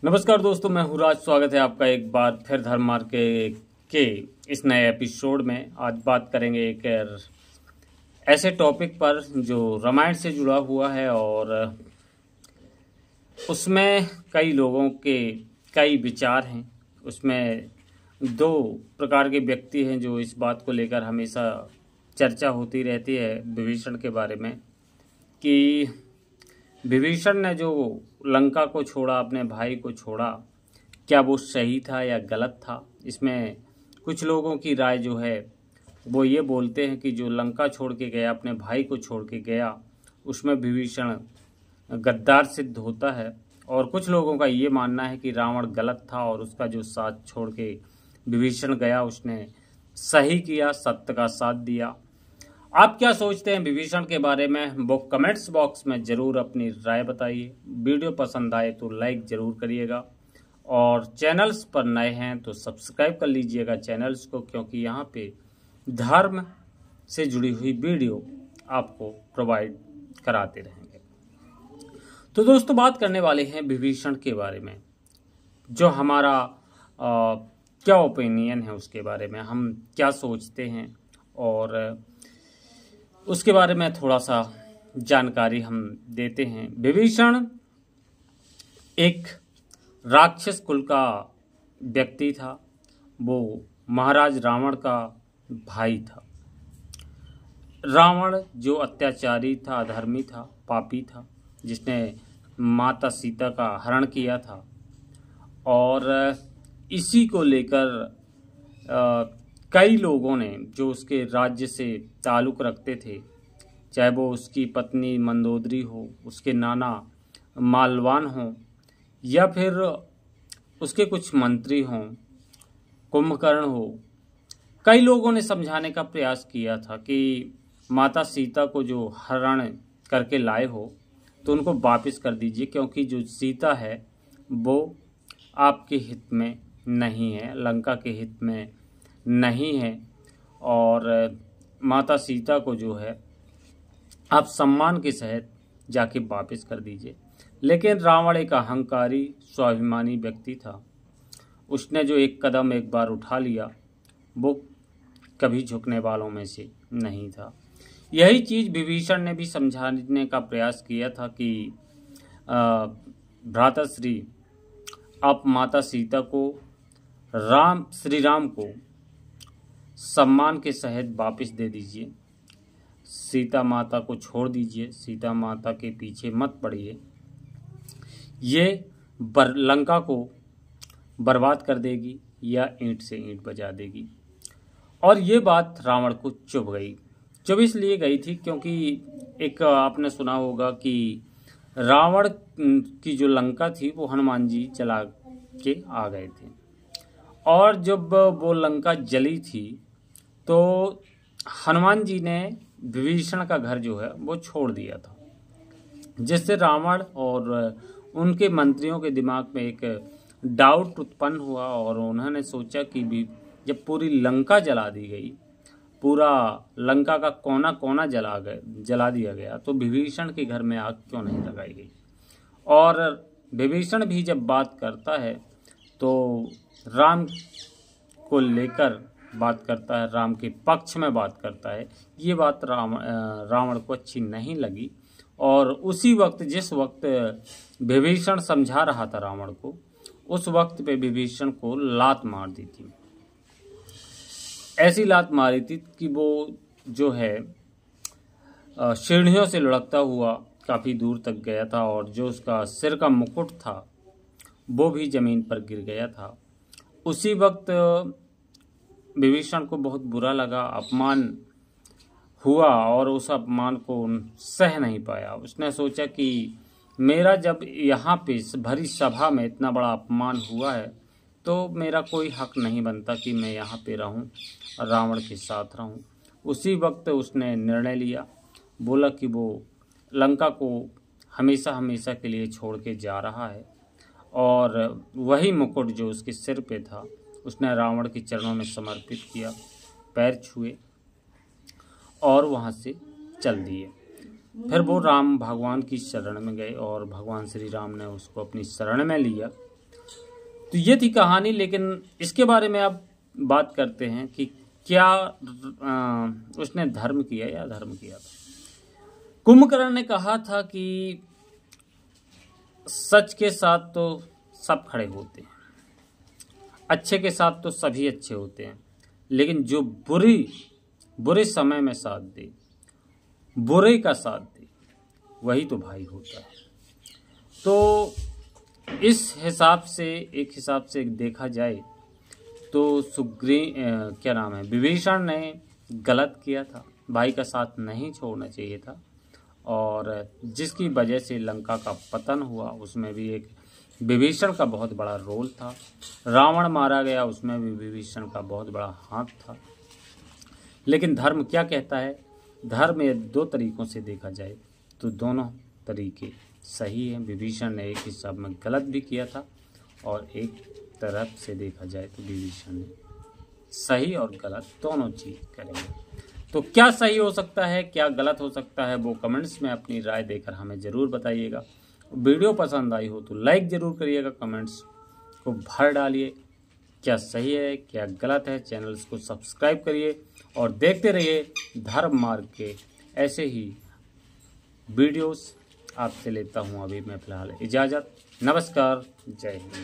नमस्कार दोस्तों, मैं हूँ राज। स्वागत है आपका एक बार फिर धर्म मार्ग के इस नए एपिसोड में। आज बात करेंगे एक ऐसे टॉपिक पर जो रामायण से जुड़ा हुआ है और उसमें कई लोगों के कई विचार हैं। उसमें दो प्रकार के व्यक्ति हैं जो इस बात को लेकर हमेशा चर्चा होती रहती है विभीषण के बारे में कि विभीषण ने जो लंका को छोड़ा, अपने भाई को छोड़ा, क्या वो सही था या गलत था। इसमें कुछ लोगों की राय जो है वो ये बोलते हैं कि जो लंका छोड़ के गया, अपने भाई को छोड़ के गया, उसमें विभीषण गद्दार सिद्ध होता है। और कुछ लोगों का ये मानना है कि रावण गलत था और उसका जो साथ छोड़ के विभीषण गया उसने सही किया, सत्य का साथ दिया। आप क्या सोचते हैं विभीषण के बारे में, वो कमेंट्स बॉक्स में ज़रूर अपनी राय बताइए। वीडियो पसंद आए तो लाइक ज़रूर करिएगा और चैनल्स पर नए हैं तो सब्सक्राइब कर लीजिएगा चैनल्स को, क्योंकि यहाँ पे धर्म से जुड़ी हुई वीडियो आपको प्रोवाइड कराते रहेंगे। तो दोस्तों, बात करने वाले हैं विभीषण के बारे में। जो हमारा क्या ओपिनियन है उसके बारे में, हम क्या सोचते हैं और उसके बारे में थोड़ा सा जानकारी हम देते हैं। विभीषण एक राक्षस कुल का व्यक्ति था। वो महाराज रावण का भाई था। रावण जो अत्याचारी था, अधर्मी था, पापी था, जिसने माता सीता का हरण किया था। और इसी को लेकर कई लोगों ने जो उसके राज्य से ताल्लुक़ रखते थे, चाहे वो उसकी पत्नी मंदोदरी हो, उसके नाना मालवान हों, या फिर उसके कुछ मंत्री हों, कुंभकर्ण हो, कई लोगों ने समझाने का प्रयास किया था कि माता सीता को जो हरण करके लाए हो तो उनको वापस कर दीजिए, क्योंकि जो सीता है वो आपके हित में नहीं है, लंका के हित में नहीं है। और माता सीता को जो है आप सम्मान के सहित जाके वापस कर दीजिए। लेकिन रावण एक अहंकारी, स्वाभिमानी व्यक्ति था। उसने जो एक कदम एक बार उठा लिया वो कभी झुकने वालों में से नहीं था। यही चीज़ विभीषण ने भी समझाने का प्रयास किया था कि भ्राताश्री, आप माता सीता को, श्री राम को सम्मान के सहित वापस दे दीजिए। सीता माता को छोड़ दीजिए, सीता माता के पीछे मत पड़िए। ये लंका को बर्बाद कर देगी या ईंट से ईंट बजा देगी। और ये बात रावण को चुभ गई। चुभ इसलिए गई थी क्योंकि एक आपने सुना होगा कि रावण की जो लंका थी वो हनुमान जी जला के आ गए थे। और जब वो लंका जली थी तो हनुमान जी ने विभीषण का घर जो है वो छोड़ दिया था, जिससे रावण और उनके मंत्रियों के दिमाग में एक डाउट उत्पन्न हुआ और उन्होंने सोचा कि जब पूरी लंका जला दी गई, पूरा लंका का कोना कोना जला दिया गया, तो विभीषण के घर में आग क्यों नहीं लगाई गई। और विभीषण भी जब बात करता है तो राम को लेकर बात करता है, राम के पक्ष में बात करता है। ये बात रावण को अच्छी नहीं लगी और उसी वक्त, जिस वक्त विभीषण समझा रहा था रावण को, उस वक्त पे विभीषण को लात मार दी थी। ऐसी लात मारी थी कि वो जो है सीढ़ियों से लुढ़कता हुआ काफ़ी दूर तक गया था और जो उसका सिर का मुकुट था वो भी ज़मीन पर गिर गया था। उसी वक्त विभीषण को बहुत बुरा लगा, अपमान हुआ और उस अपमान को सह नहीं पाया। उसने सोचा कि मेरा जब यहाँ पे भरी सभा में इतना बड़ा अपमान हुआ है तो मेरा कोई हक नहीं बनता कि मैं यहाँ पे रहूँ और रावण के साथ रहूँ। उसी वक्त उसने निर्णय लिया, बोला कि वो लंका को हमेशा हमेशा के लिए छोड़ के जा रहा है। और वही मुकुट जो उसके सिर पे था उसने रावण के चरणों में समर्पित किया, पैर छुए और वहाँ से चल दिए। फिर वो राम भगवान की शरण में गए और भगवान श्री राम ने उसको अपनी शरण में लिया तो ये थी कहानी, लेकिन इसके बारे में अब बात करते हैं कि क्या उसने धर्म किया या अधर्म किया था। कुंभकर्ण ने कहा था कि सच के साथ तो सब खड़े होते हैं, अच्छे के साथ तो सभी अच्छे होते हैं, लेकिन जो बुरे समय में साथ दे, बुरे का साथ दे, वही तो भाई होता है। तो इस हिसाब से देखा जाए तो विभीषण ने गलत किया था, भाई का साथ नहीं छोड़ना चाहिए था, और जिसकी वजह से लंका का पतन हुआ उसमें भी एक विभीषण का बहुत बड़ा रोल था। रावण मारा गया, उसमें भी विभीषण का बहुत बड़ा हाथ था। लेकिन धर्म क्या कहता है? धर्म ये दो तरीकों से देखा जाए तो दोनों तरीके सही हैं। विभीषण ने एक हिसाब में गलत भी किया था, और एक तरफ से देखा जाए तो विभीषण ने सही और गलत दोनों चीज करेंगे। तो क्या सही हो सकता है, क्या गलत हो सकता है, वो कमेंट्स में अपनी राय देकर हमें ज़रूर बताइएगा। वीडियो पसंद आई हो तो लाइक ज़रूर करिएगा, कमेंट्स को भर डालिए, क्या सही है क्या गलत है। चैनल्स को सब्सक्राइब करिए और देखते रहिए धर्म मार्ग के ऐसे ही वीडियोस। आपसे लेता हूँ अभी मैं फ़िलहाल इजाज़त। नमस्कार, जय हिंद।